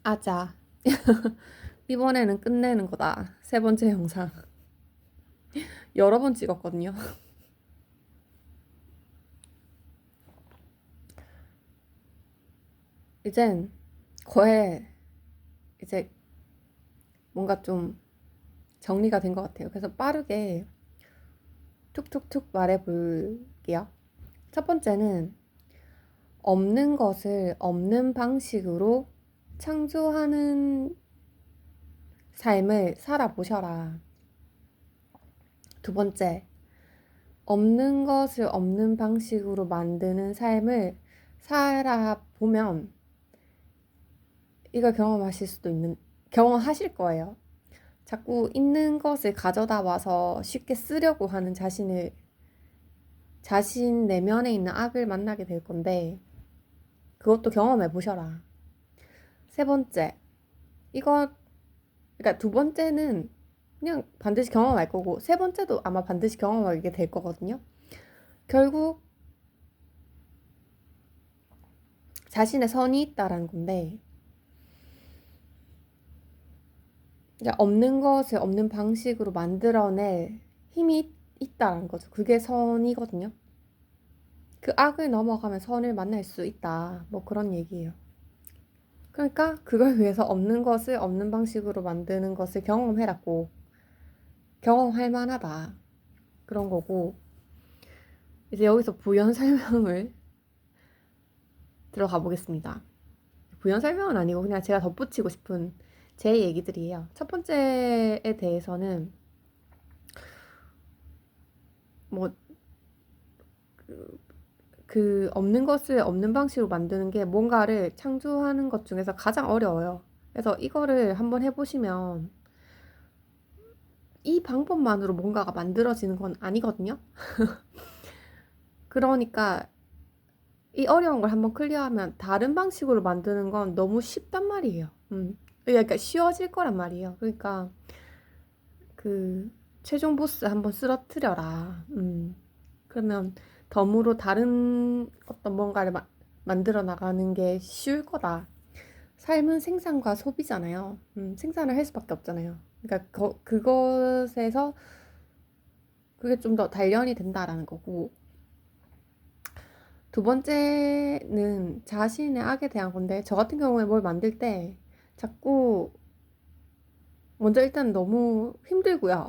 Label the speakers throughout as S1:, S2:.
S1: 아자. 이번에는 끝내는 거다. 세 번째 영상. 여러 번 찍었거든요. 이젠 거의 이제 뭔가 좀 정리가 된 것 같아요. 그래서 빠르게 툭툭툭 말해 볼게요. 첫 번째는 없는 것을 없는 방식으로 창조하는 삶을 살아보셔라. 두 번째, 없는 것을 없는 방식으로 만드는 삶을 살아보면 이걸 경험하실 거예요. 자꾸 있는 것을 가져다 와서 쉽게 쓰려고 하는 자신 내면에 있는 악을 만나게 될 건데, 그것도 경험해 보셔라. 세 번째, 그러니까 두 번째는 그냥 반드시 경험할 거고, 세 번째도 아마 반드시 경험하게 될 거거든요. 결국, 자신의 선이 있다라는 건데, 없는 것을 없는 방식으로 만들어낼 힘이 있다라는 거죠. 그게 선이거든요. 그 악을 넘어가면 선을 만날 수 있다. 뭐 그런 얘기예요. 그러니까 그걸 위해서 없는 것을 없는 방식으로 만드는 것을 경험해라고. 경험할 만하다. 그런 거고. 이제 여기서 부연 설명을 들어가 보겠습니다. 부연 설명은 아니고 그냥 제가 덧붙이고 싶은 제 얘기들이에요. 첫 번째에 대해서는 뭐 그 없는 것을 없는 방식으로 만드는 게 뭔가를 창조하는 것 중에서 가장 어려워요. 그래서 이거를 한번 해보시면 이 방법만으로 뭔가가 만들어지는 건 아니거든요. 그러니까 이 어려운 걸 한번 클리어하면 다른 방식으로 만드는 건 너무 쉽단 말이에요. 그러니까 쉬워질 거란 말이에요. 그러니까 그 최종 보스 한번 쓰러뜨려라. 그러면 덤으로 다른 어떤 뭔가를 만들어 나가는 게 쉬울 거다. 삶은 생산과 소비잖아요. 생산을 할 수밖에 없잖아요. 그러니까 그것에서 그게 좀 더 단련이 된다라는 거고. 두 번째는 자신의 악에 대한 건데, 저 같은 경우에 뭘 만들 때 자꾸 먼저 일단 너무 힘들고요.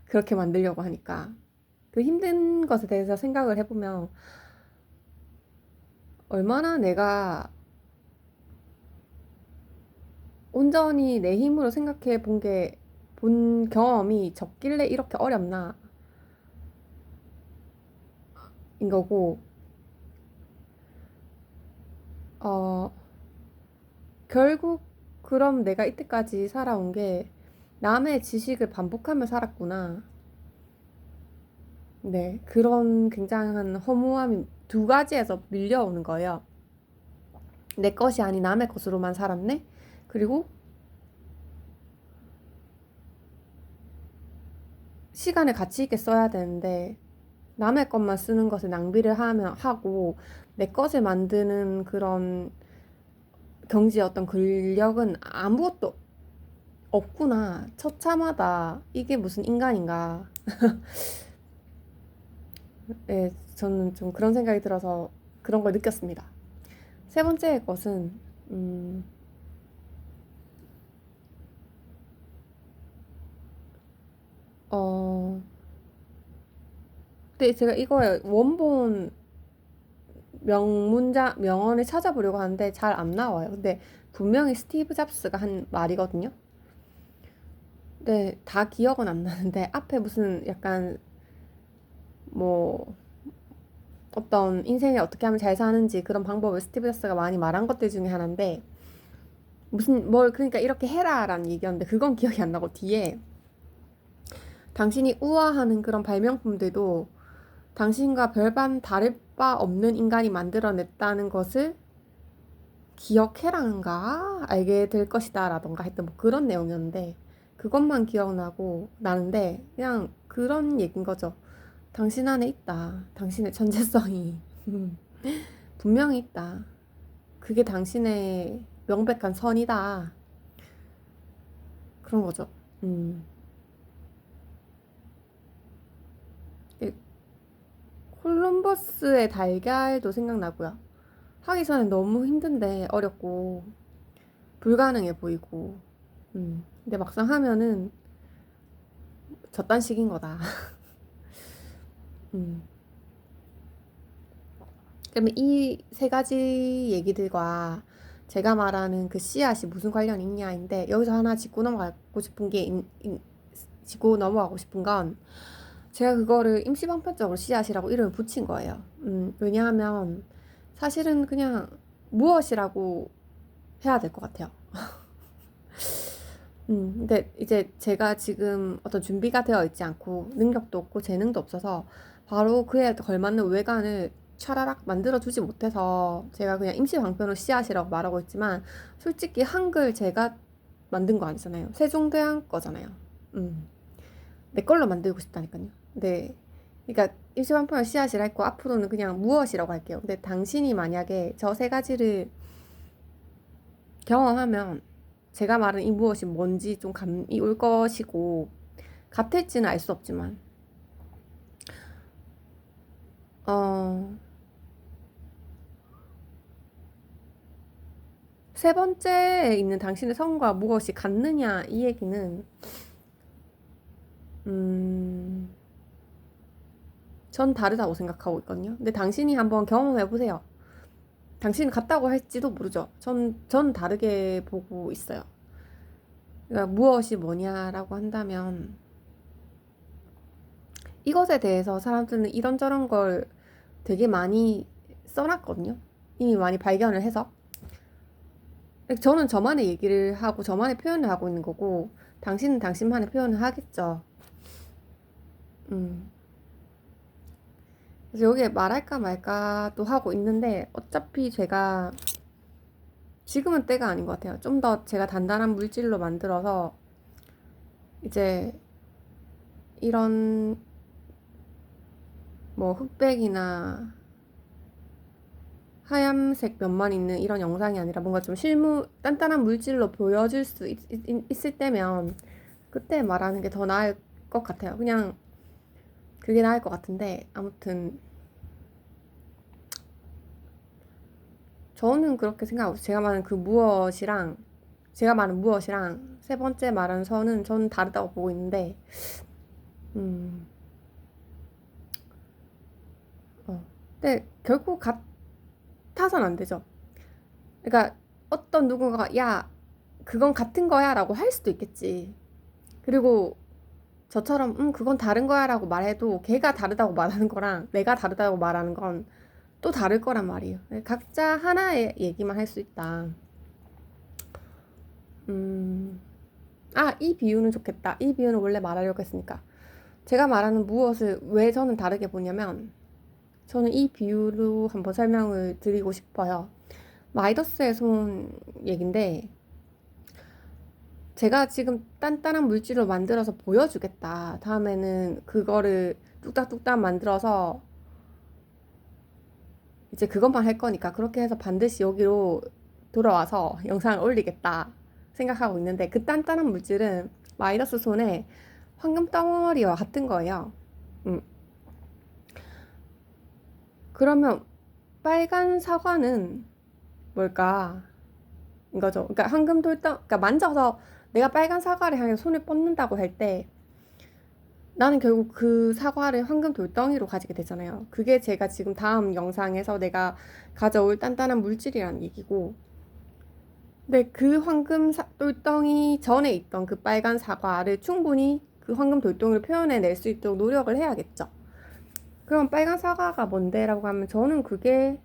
S1: 그렇게 만들려고 하니까. 그 힘든 것에 대해서 생각을 해보면 얼마나 내가 온전히 내 힘으로 생각해 본 경험이 적길래 이렇게 어렵나 인 거고, 어, 결국 그럼 내가 이때까지 살아온 게 남의 지식을 반복하며 살았구나. 네, 그런 굉장한 허무함이 두 가지에서 밀려오는 거예요. 내 것이 아닌 남의 것으로만 살았네? 그리고 시간을 가치 있게 써야 되는데 남의 것만 쓰는 것을 낭비를 하고 내 것을 만드는 그런 경지의 어떤 근력은 아무것도 없구나. 처참하다. 이게 무슨 인간인가. 네, 저는 좀 그런 생각이 들어서 그런 걸 느꼈습니다. 세 번째 것은, 음, 어, 근데 제가 이거의 원본 명언을 찾아보려고 하는데 잘 안 나와요. 근데 분명히 스티브 잡스가 한 말이거든요. 근데 다 기억은 안 나는데 앞에 무슨 약간 뭐 어떤 인생에 어떻게 하면 잘 사는지 그런 방법을 스티브 잡스가 많이 말한 것들 중에 하나인데 그러니까 이렇게 해라라는 얘기였는데 그건 기억이 안 나고 뒤에 당신이 우아하는 그런 발명품들도 당신과 별반 다를 바 없는 인간이 만들어냈다는 것을 기억해란가 알게 될 것이다 라던가 했던 뭐 그런 내용이었는데 그것만 기억나고 나는데 그냥 그런 얘기인 거죠. 당신 안에 있다. 당신의 천재성이 분명히 있다. 그게 당신의 명백한 선이다. 그런 거죠. 이 콜럼버스의 달걀도 생각나고요. 하기 전에 너무 힘든데 어렵고 불가능해 보이고. 근데 막상 하면은 저딴 식인 거다. 음. 그러면 이 세 가지 얘기들과 제가 말하는 그 씨앗이 무슨 관련이 있냐인데, 여기서 하나 짚고 넘어가고 싶은 게 짚고 넘어가고 싶은 건, 제가 그거를 임시방편적으로 씨앗이라고 이름을 붙인 거예요. 왜냐하면 사실은 그냥 무엇이라고 해야 될 것 같아요. 근데 이제 제가 지금 어떤 준비가 되어 있지 않고 능력도 없고 재능도 없어서 바로 그에 걸맞는 외관을 차라락 만들어주지 못해서 제가 그냥 임시방편으로 씨앗이라고 말하고 있지만, 솔직히 한글 제가 만든 거 아니잖아요. 세종대왕 거잖아요. 내 걸로 만들고 싶다니까요. 네. 그러니까 임시방편으로 씨앗이라 했고 앞으로는 그냥 무엇이라고 할게요. 근데 당신이 만약에 저 세 가지를 경험하면 제가 말한 이 무엇이 뭔지 좀 감이 올 것이고, 같을지는 알 수 없지만 어, 세 번째에 있는 당신의 성과 무엇이 같느냐 이 얘기는 전 다르다고 생각하고 있거든요. 근데 당신이 한번 경험해 보세요. 당신은 같다고 할지도 모르죠. 전 다르게 보고 있어요. 그러니까 무엇이 뭐냐라고 한다면, 이것에 대해서 사람들은 이런저런 걸 되게 많이 써놨거든요. 이미 많이 발견을 해서. 저는 저만의 얘기를 하고 저만의 표현을 하고 있는 거고, 당신은 당신만의 표현을 하겠죠. 음. 그래서 여기에 말할까 말까도 하고 있는데, 어차피 제가 지금은 때가 아닌 것 같아요. 좀 더 제가 단단한 물질로 만들어서 이제 이런 뭐 흑백이나 하얀색 면만 있는 이런 영상이 아니라 뭔가 좀 단단한 물질로 보여줄 수 있을 때면 그때 말하는 게 더 나을 것 같아요. 그냥 그게 나을 것 같은데, 아무튼 저는 그렇게 생각하고, 제가 말하는 무엇이랑 세 번째 말하는 선은 저는 다르다고 보고 있는데, 음, 근데 결국 같아선 안 되죠. 그러니까 어떤 누군가가 야 그건 같은 거야 라고 할 수도 있겠지. 그리고 저처럼 그건 다른 거야 라고 말해도, 걔가 다르다고 말하는 거랑 내가 다르다고 말하는 건 또 다를 거란 말이에요. 각자 하나의 얘기만 할 수 있다. 이 비유는 좋겠다. 이 비유는 원래 말하려고 했으니까. 제가 말하는 무엇을 왜 저는 다르게 보냐면, 저는 이 비유로 한번 설명을 드리고 싶어요. 마이더스에서 온 얘긴데, 제가 지금 단단한 물질로 만들어서 보여주겠다. 다음에는 그거를 뚝딱뚝딱 만들어서 이제 그것만 할 거니까 그렇게 해서 반드시 여기로 돌아와서 영상을 올리겠다 생각하고 있는데, 그 단단한 물질은 마이너스 손에 황금 덩어리와 같은 거예요. 음. 그러면 빨간 사과는 뭘까? 이거죠. 그러니까 황금 돌덩, 그러니까 만져서 내가 빨간 사과를 향해 손을 뻗는다고 할 때, 나는 결국 그 사과를 황금 돌덩이로 가지게 되잖아요. 그게 제가 지금 다음 영상에서 내가 가져올 단단한 물질이라는 얘기고, 근데 그 돌덩이 전에 있던 그 빨간 사과를 충분히 그 황금 돌덩이를 표현해낼 수 있도록 노력을 해야겠죠. 그럼 빨간 사과가 뭔데라고 하면, 저는 그게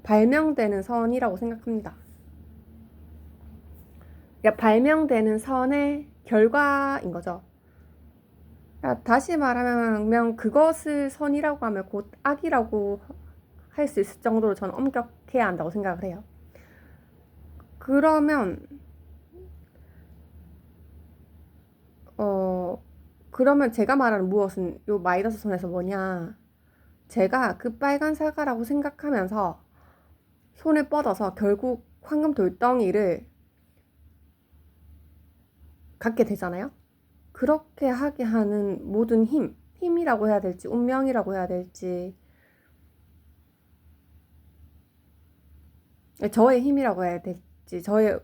S1: 발명되는 선이라고 생각합니다. 그러니까 발명되는 선의 결과인 거죠. 그러니까 다시 말하면 그것을 선이라고 하면 곧 악이라고 할 수 있을 정도로 저는 엄격해야 한다고 생각을 해요. 그러면 그러면 제가 말하는 무엇은 요 마이너스 선에서 뭐냐, 제가 그 빨간 사과라고 생각하면서 손을 뻗어서 결국 황금 돌덩이를 갖게 되잖아요. 그렇게 하게 하는 모든 힘이라고 해야 될지 운명이라고 해야 될지 저의 힘이라고 해야 될지 저의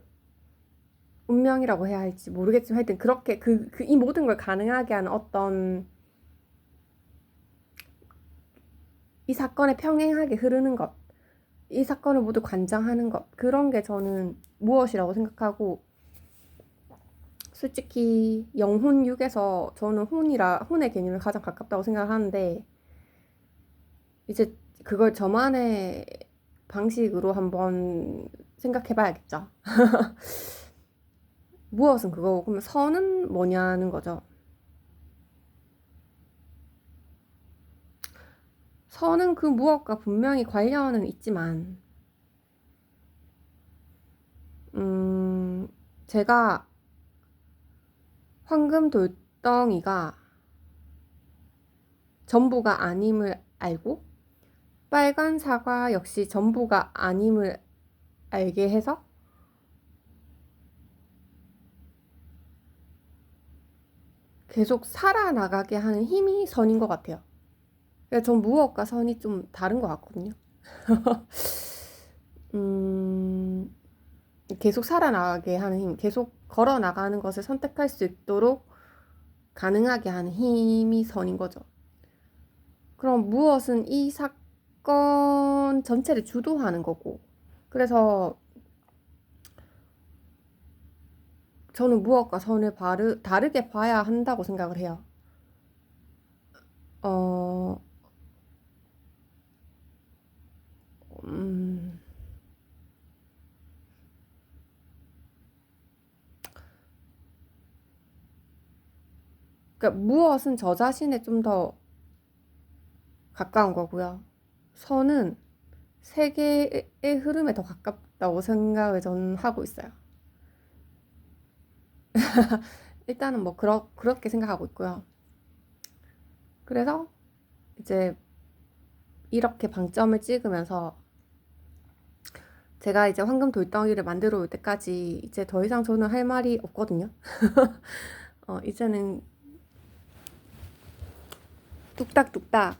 S1: 운명이라고 해야 할지 모르겠지만 하여튼 그렇게 이 모든 걸 가능하게 하는 어떤 이 사건에 평행하게 흐르는 것, 이 사건을 모두 관장하는 것, 그런 게 저는 무엇이라고 생각하고, 솔직히 영혼육에서 저는 혼의 개념에 가장 가깝다고 생각하는데, 이제 그걸 저만의 방식으로 한번 생각해 봐야겠죠. 무엇은 그거고, 그러면 선은 뭐냐는 거죠. 선은 그 무엇과 분명히 관련은 있지만, 제가 황금 돌덩이가 전부가 아님을 알고, 빨간 사과 역시 전부가 아님을 알게 해서 계속 살아나가게 하는 힘이 선인 것 같아요. 그러니까 전 무엇과 선이 좀 다른 것 같거든요. 음, 계속 살아나가게 하는 힘, 계속 걸어나가는 것을 선택할 수 있도록 가능하게 하는 힘이 선인 거죠. 그럼 무엇은 이 사건 전체를 주도하는 거고. 그래서 저는 무엇과 선을 다르게 봐야 한다고 생각을 해요. 어, 음, 그러니까 무엇은 저 자신에 좀 더 가까운 거고요. 선은 세계의 흐름에 더 가깝다고 생각을 저는 하고 있어요. 일단은 뭐 그렇게 생각하고 있고요. 그래서 이제 이렇게 방점을 찍으면서 제가 이제 황금 돌덩이를 만들어 올 때까지 이제 더 이상 저는 할 말이 없거든요. 이제는 뚝딱뚝딱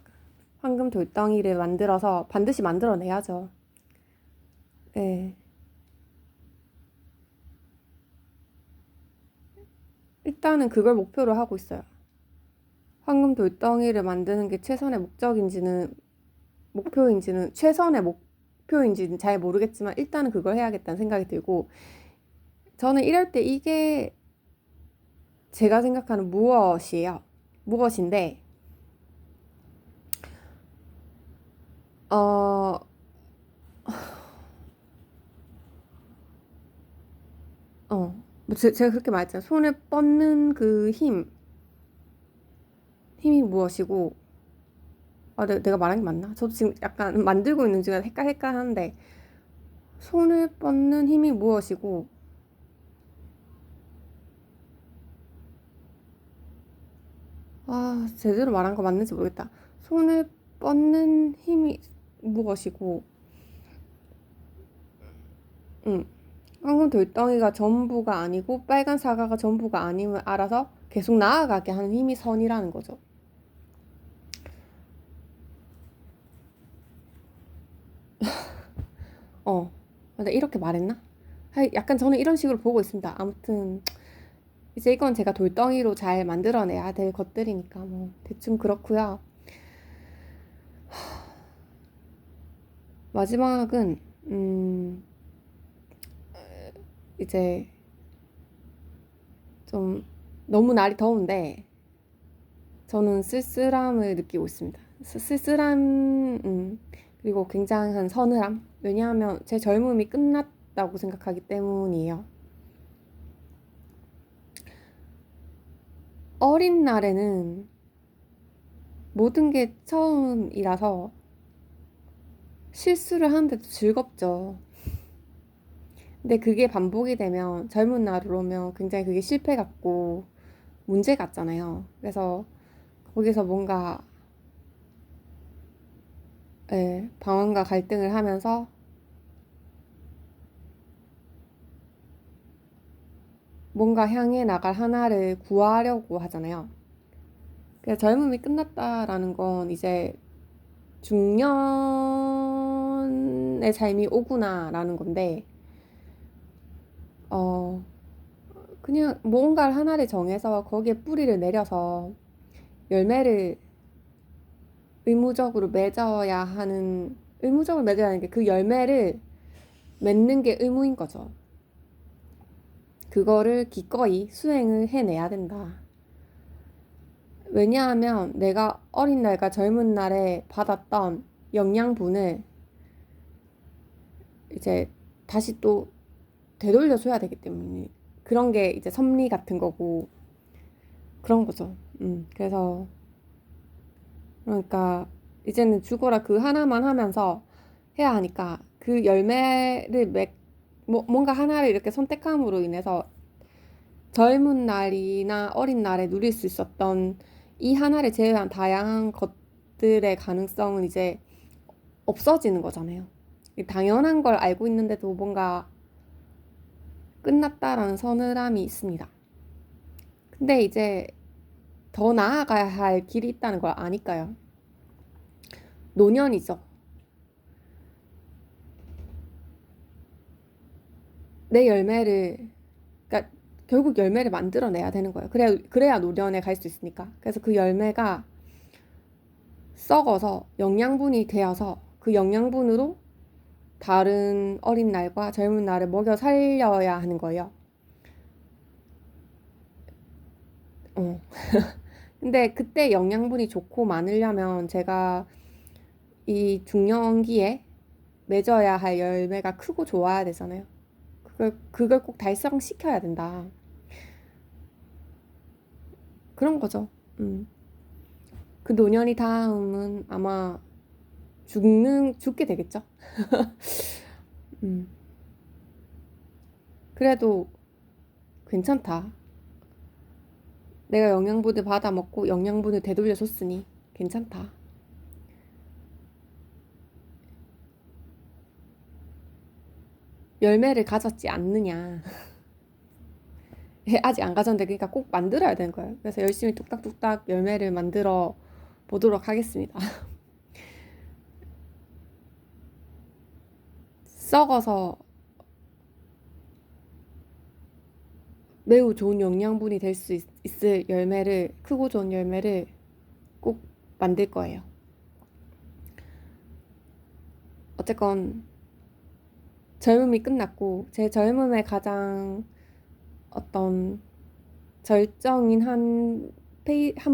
S1: 황금 돌덩이를 만들어서 반드시 만들어내야죠. 네. 일단은 그걸 목표로 하고 있어요. 황금 돌덩이를 만드는 게 최선의 목표인지는 잘 모르겠지만 일단은 그걸 해야겠다는 생각이 들고, 저는 이럴 때 이게 제가 생각하는 무엇인데, 어, 제가 그렇게 말했잖아요. 손을 뻗는 그 힘이 무엇이고, 내가 말한 게 맞나? 저도 지금 약간 만들고 있는 중에 헷갈하는데, 손을 뻗는 힘이 무엇이고, 제대로 말한 거 맞는지 모르겠다. 손을 뻗는 힘이 무엇이고, 황금 돌덩이가 전부가 아니고 빨간 사과가 전부가 아님을 알아서 계속 나아가게 하는 힘이 선이라는 거죠. 맞아, 이렇게 말했나? 약간 저는 이런 식으로 보고 있습니다. 아무튼 이제 이건 제가 돌덩이로 잘 만들어내야 될 것들이니까 뭐 대충 그렇고요. 마지막은 이제 좀 너무 날이 더운데 저는 쓸쓸함을 느끼고 있습니다. 쓸쓸함, 그리고 굉장한 서늘함. 왜냐하면 제 젊음이 끝났다고 생각하기 때문이에요. 어린 날에는 모든 게 처음이라서 실수를 하는데도 즐겁죠. 근데 그게 반복이 되면 젊은 날로 오면 굉장히 그게 실패 같고 문제 같잖아요. 그래서 거기서 뭔가 방황과 갈등을 하면서 뭔가 향해 나갈 하나를 구하려고 하잖아요. 그래서 젊음이 끝났다라는 건 이제 중년의 삶이 오구나라는 건데, 어, 그냥 뭔가 하나를 정해서 거기에 뿌리를 내려서 열매를 의무적으로 맺어야 하는, 의무적으로 맺어야 하는 게 그 열매를 맺는 게 의무인 거죠. 그거를 기꺼이 수행을 해내야 된다. 왜냐하면 내가 어린 날과 젊은 날에 받았던 영양분을 이제 다시 또 되돌려줘야 되기 때문에 그런 게 이제 섭리 같은 거고 그런 거죠. 그래서 그러니까 이제는 죽어라 그 하나만 하면서 해야 하니까 그 열매를 뭔가 하나를 이렇게 선택함으로 인해서 젊은 날이나 어린 날에 누릴 수 있었던 이 하나를 제외한 다양한 것들의 가능성은 이제 없어지는 거잖아요. 당연한 걸 알고 있는데도 뭔가 끝났다라는 서늘함이 있습니다. 근데 이제 더 나아가야 할 길이 있다는 걸 아니까요. 노년이죠. 내 열매를, 그러니까 결국 열매를 만들어내야 되는 거예요. 그래야 노년에 갈 수 있으니까. 그래서 그 열매가 썩어서 영양분이 되어서 그 영양분으로 다른 어린 날과 젊은 날을 먹여 살려야 하는 거예요. 어. 근데 그때 영양분이 좋고 많으려면 제가 이 중년기에 맺어야 할 열매가 크고 좋아야 되잖아요. 그걸 꼭 달성시켜야 된다. 그런 거죠. 음. 그 노년이 다음은 아마 죽게 되겠죠. 음. 그래도 괜찮다. 내가 영양분을 받아 먹고 영양분을 되돌려 줬으니 괜찮다. 열매를 가졌지 않느냐. 아직 안 가졌는데 그러니까 꼭 만들어야 되는 거예요. 그래서 열심히 뚝딱뚝딱 열매를 만들어 보도록 하겠습니다. 썩어서 매우 좋은 영양분이 될 수 있을 열매를, 크고 좋은 열매를 꼭 만들 거예요. 어쨌건 젊음이 끝났고 제 젊음의 가장 어떤 절정인 한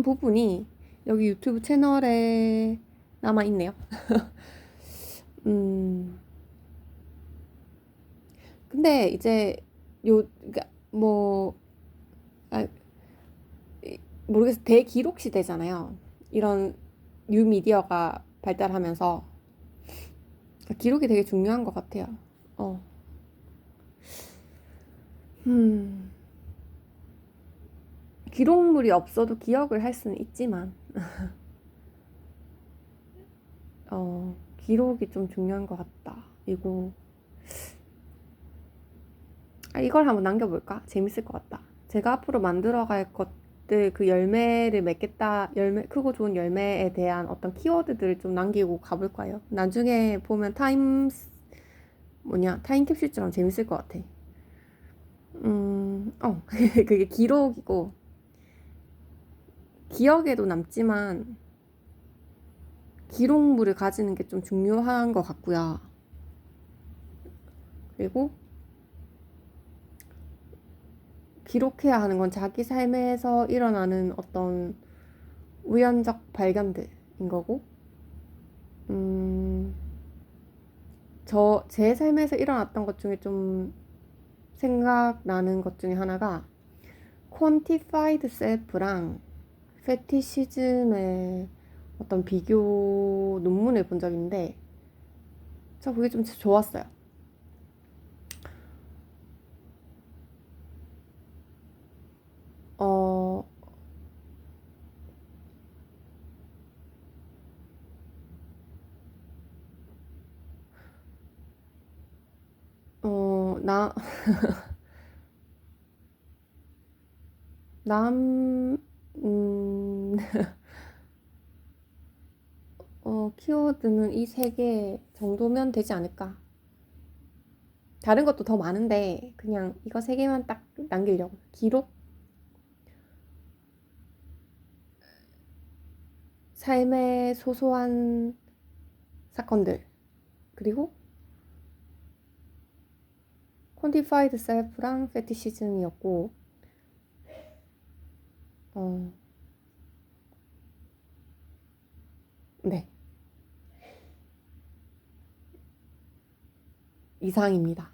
S1: 부분이 여기 유튜브 채널에 남아 있네요. 음, 근데 이제 그러니까 뭐 아, 모르겠어. 대기록 시대잖아요. 이런 뉴미디어가 발달하면서 기록이 되게 중요한 것 같아요. 어. 음, 기록물이 없어도 기억을 할 수는 있지만, 기록이 좀 중요한 것 같다. 이걸 한번 남겨볼까? 재밌을 것 같다. 제가 앞으로 만들어갈 것들, 그 열매를 맺겠다, 크고 좋은 열매에 대한 어떤 키워드들을 좀 남기고 가볼 거예요. 나중에 보면 타임캡슐처럼 재밌을 것 같아. 그게 기록이고, 기억에도 남지만, 기록물을 가지는 게 좀 중요한 것 같고요. 그리고, 기록해야 하는 건 자기 삶에서 일어나는 어떤 우연적 발견들인 거고, 제 삶에서 일어났던 것 중에 좀 생각나는 것 중에 하나가 quantified self랑 fetishism의 어떤 비교 논문을 본 적인데 저 그게 좀 좋았어요. 어, 나 남, 음, 키워드는 이 세 개 정도면 되지 않을까. 다른 것도 더 많은데 그냥 이거 세 개만 딱 남기려고. 기록, 삶의 소소한 사건들, 그리고 콘디파이드 셀프랑 페티시즘이었고, 어, 네, 이상입니다.